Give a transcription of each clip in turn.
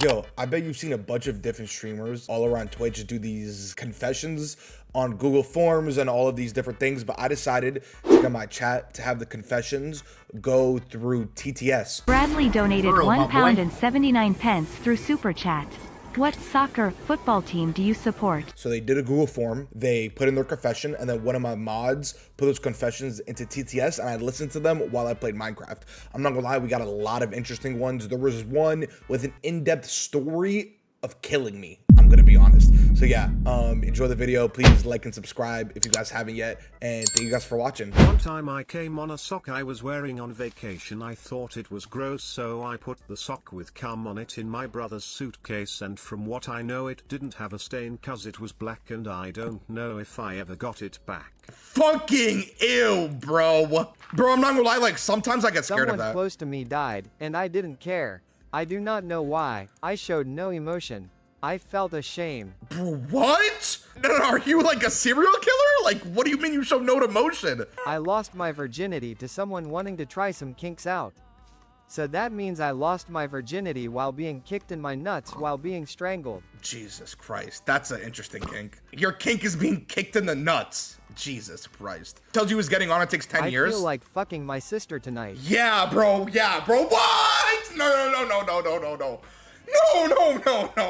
Yo, I bet you've seen a bunch of different streamers all around Twitch do these confessions on Google Forms and all of these different things, but I decided to get my chat to have the confessions go through TTS. Bradley donated £1.79 through Super Chat. What soccer football team do you support? So they did a Google form, they put in their confession, and then one of my mods put those confessions into TTS, and I listened to them while I played Minecraft. I'm not gonna lie, we got a lot of interesting ones. There was one with an in-depth story of killing me, I'm gonna be honest. So yeah, enjoy the video. Please like and subscribe if you guys haven't yet, and thank you guys for watching. One time I came on a sock I was wearing on vacation. I thought it was gross, so I put the sock with cum on it in my brother's suitcase, and from what I know it didn't have a stain cause it was black, and I don't know if I ever got it back. Fucking ew, bro. Bro, I'm not gonna lie, like sometimes I get scared of that. Someone close to me died, and I didn't care. I do not know why. I showed no emotion. I felt ashamed. Bro, what? No, are you like a serial killer? Like, what do you mean you show no emotion? I lost my virginity to someone wanting to try some kinks out. So that means I lost my virginity while being kicked in my nuts while being strangled. Jesus Christ, that's an interesting kink. Your kink is being kicked in the nuts. Jesus Christ. Tells you he was getting on, it takes 10 years. I feel like fucking my sister tonight. Yeah, bro, what? No.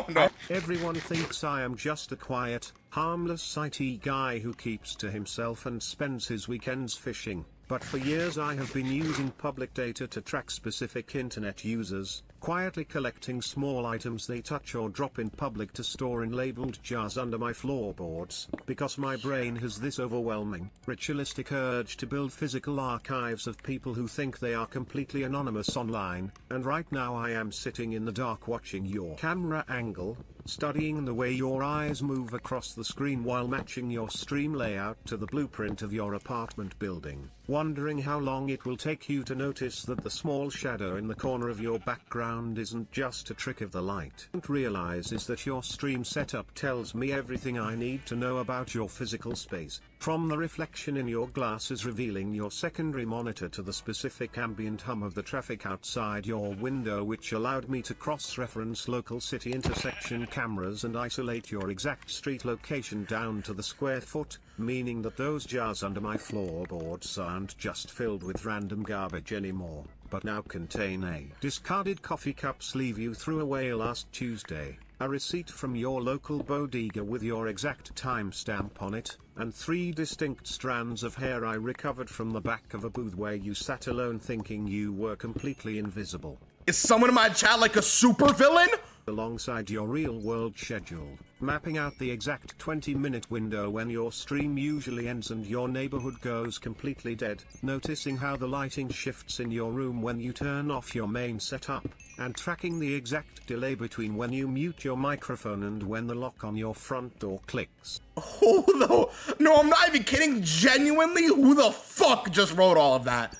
No. Everyone thinks I am just a quiet, harmless IT guy who keeps to himself and spends his weekends fishing. But for years I have been using public data to track specific internet users, quietly collecting small items they touch or drop in public to store in labeled jars under my floorboards, because my brain has this overwhelming, ritualistic urge to build physical archives of people who think they are completely anonymous online, and right now I am sitting in the dark watching your camera angle, studying the way your eyes move across the screen while matching your stream layout to the blueprint of your apartment building, wondering how long it will take you to notice that the small shadow in the corner of your background isn't just a trick of the light. What you don't realize is that your stream setup tells me everything I need to know about your physical space, from the reflection in your glasses revealing your secondary monitor to the specific ambient hum of the traffic outside your window, which allowed me to cross-reference local city intersection cameras and isolate your exact street location down to the square foot, meaning that those jars under my floorboards aren't just filled with random garbage anymore, but now contain a discarded coffee cup sleeve you threw away last Tuesday, a receipt from your local bodega with your exact timestamp on it, and 3 distinct strands of hair I recovered from the back of a booth where you sat alone thinking you were completely invisible. Is someone in my chat like a supervillain? Alongside your real-world schedule, mapping out the exact 20-minute window when your stream usually ends and your neighborhood goes completely dead, noticing how the lighting shifts in your room when you turn off your main setup, and tracking the exact delay between when you mute your microphone and when the lock on your front door clicks. No, I'm not even kidding. Genuinely, who the fuck just wrote all of that?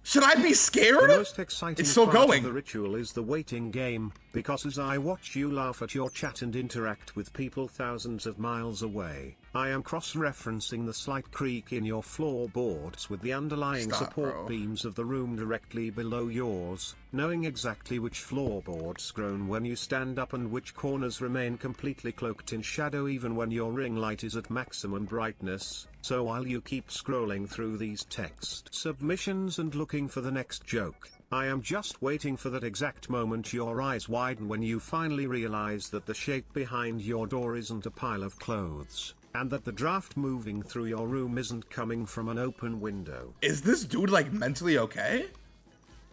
Should I be scared? The most exciting it's still part going. of the ritual is the waiting game, because as I watch you laugh at your chat and interact with people thousands of miles away, I am cross-referencing the slight creak in your floorboards with the underlying support beams of the room directly below yours, knowing exactly which floorboards groan when you stand up and which corners remain completely cloaked in shadow even when your ring light is at maximum brightness. So while you keep scrolling through these text submissions and looking for the next joke, I am just waiting for that exact moment your eyes widen when you finally realize that the shape behind your door isn't a pile of clothes, and that the draft moving through your room isn't coming from an open window. Is this dude like mentally okay?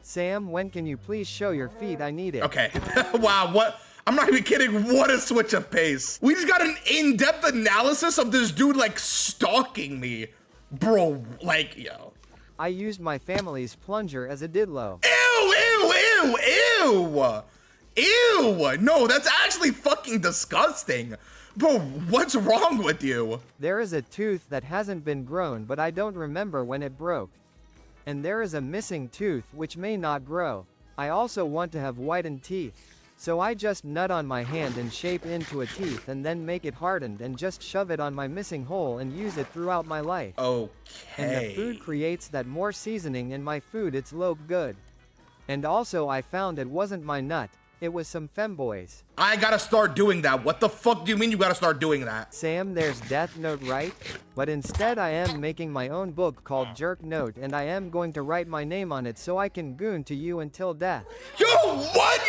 Sam, when can you please show your feet? I need it. Okay. Wow, what? I'm not even kidding. What a switch of pace. We just got an in-depth analysis of this dude like stalking me. Bro, like, yo. I used my family's plunger as a diddlo. Ew. No, that's actually fucking disgusting. Bro, what's wrong with you? There is a tooth that hasn't been grown, but I don't remember when it broke. And there is a missing tooth which may not grow. I also want to have whitened teeth. So I just nut on my hand and shape into a teeth and then make it hardened and just shove it on my missing hole and use it throughout my life. Okay. And the food creates that more seasoning in my food, it's low good. And also I found it wasn't my nut, It was some femboys. I gotta start doing that. What the fuck do you mean you gotta start doing that? Sam, there's Death Note, right? But instead I am making my own book called Jerk Note, and I am going to write my name on it so I can goon to you until death. Yo, what?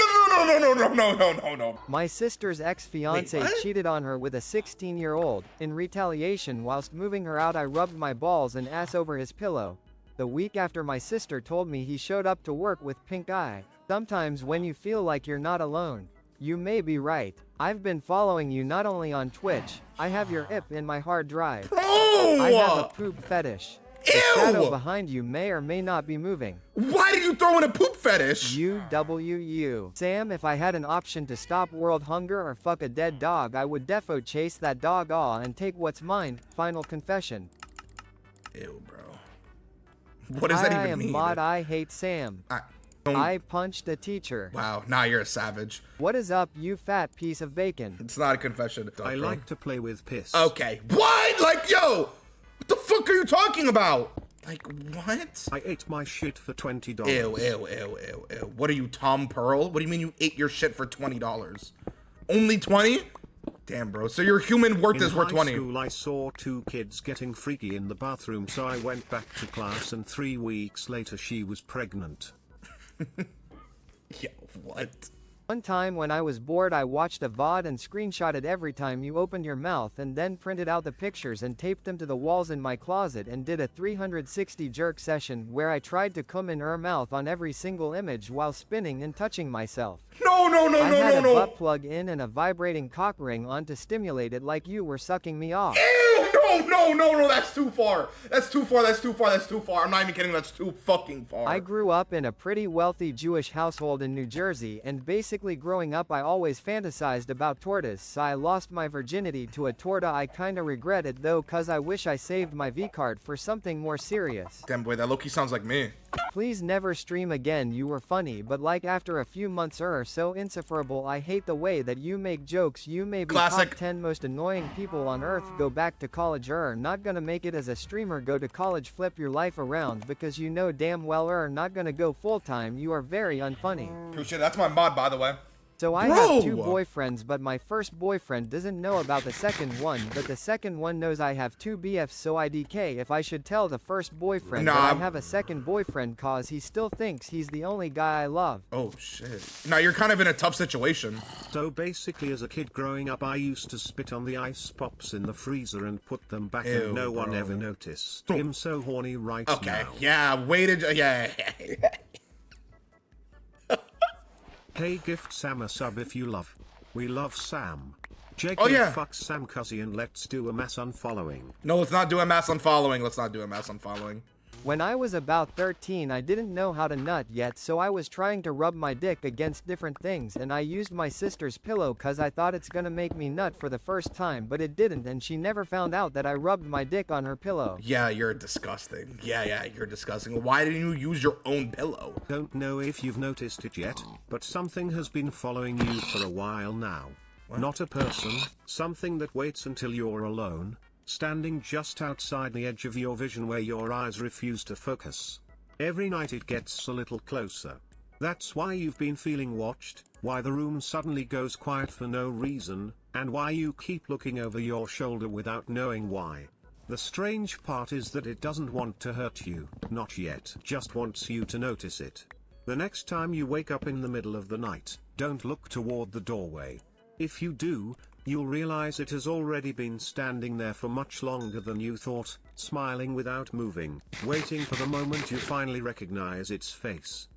No. My sister's ex-fiance Wait, what? cheated on her with a 16-year-old. In retaliation, whilst moving her out, I rubbed my balls and ass over his pillow. The week after, my sister told me he showed up to work with pink eye. Sometimes when you feel like you're not alone, you may be right. I've been following you not only on Twitch, I have your IP in my hard drive. Oh! I have a poop fetish. The Ew! shadow behind you may or may not be moving. Why did you throw in a poop fetish? UWU. Sam, if I had an option to stop world hunger or fuck a dead dog, I would defo chase that dog all and take what's mine. Final confession. Ew, bro. What does that even mean? I am Mod, I hate Sam. I punched a teacher. Wow, nah, you're a savage. What is up, you fat piece of bacon? It's not a confession. I like to play with piss. Okay. What? Like, yo! What the fuck are you talking about? Like, what? I ate my shit for $20. Ew. What are you, Tom Pearl? What do you mean you ate your shit for $20? Only 20? Damn, bro. So your human worth is worth 20. In high school, I saw two kids getting freaky in the bathroom, so I went back to class, and 3 weeks later she was pregnant. Yo, what? One time when I was bored, I watched a VOD and screenshotted every time you opened your mouth, and then printed out the pictures and taped them to the walls in my closet, and did a 360 jerk session where I tried to come in her mouth on every single image while spinning and touching myself. No. I had a butt plug in and a vibrating cock ring on to stimulate it like you were sucking me off. Ew, no, that's too far. That's too far. I'm not even kidding, that's too fucking far. I grew up in a pretty wealthy Jewish household in New Jersey, and basically growing up I always fantasized about tortoise, so I lost my virginity to a torta. I kinda regret it though, cause I wish I saved my V-card for something more serious. Damn, boy, that low-key sounds like me. Please never stream again, you were funny, but like after a few months so insufferable. I hate the way that you make jokes. You may be Classic. top 10 most annoying people on earth. Go back to college not gonna make it as a streamer. Go to college, flip your life around, because you know damn well not gonna go full time. You are very unfunny. Appreciate it. That's my mod, by the way. So I have 2 boyfriends, but my first boyfriend doesn't know about the second one, but the second one knows I have 2 BFs, so I DK if I should tell the first boyfriend that I have a second boyfriend, cause he still thinks he's the only guy I love. Oh shit. Now you're kind of in a tough situation. So basically, as a kid growing up, I used to spit on the ice pops in the freezer and put them back, and no one ever noticed. I'm so horny right now. Okay, yeah, waited, yeah. Hey, gift Sam a sub if you love. We love Sam. Jake, Oh, yeah. fuck samkuzzy and let's do a mass unfollowing. No, let's not do a mass unfollowing. When I was about 13, I didn't know how to nut yet, so I was trying to rub my dick against different things, and I used my sister's pillow cause I thought it's gonna make me nut for the first time, but it didn't, and she never found out that I rubbed my dick on her pillow. Yeah, you're disgusting. Yeah, you're disgusting. Why didn't you use your own pillow? Don't know if you've noticed it yet, but something has been following you for a while now. What? Not a person, something that waits until you're alone, standing just outside the edge of your vision where your eyes refuse to focus. Every night it gets a little closer. That's why you've been feeling watched, why the room suddenly goes quiet for no reason, and why you keep looking over your shoulder without knowing why. The strange part is that it doesn't want to hurt you, not yet, just wants you to notice it. The next time you wake up in the middle of the night, don't look toward the doorway. If you do, you'll realize it has already been standing there for much longer than you thought, smiling without moving, waiting for the moment you finally recognize its face.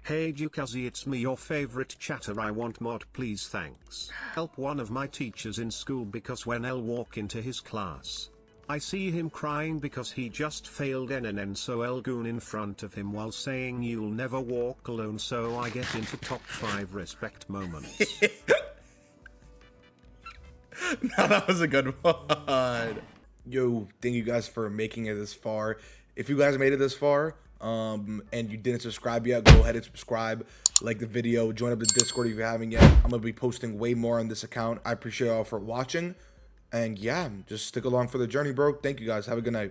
Hey Jukazzy, it's me, your favorite chatter. I want mod, please, thanks. Help one of my teachers in school because when I'll walk into his class, I see him crying because he just failed NNN, so I'll goon in front of him while saying you'll never walk alone, so I get into top 5 respect moments. No, that was a good one. Yo, thank you guys for making it this far. If you guys made it this far, and you didn't subscribe yet, go ahead and subscribe, like the video, join up the Discord if you haven't yet. I'm gonna be posting way more on this account. I appreciate y'all for watching, and yeah, just stick along for the journey, bro. Thank you guys. Have a good night.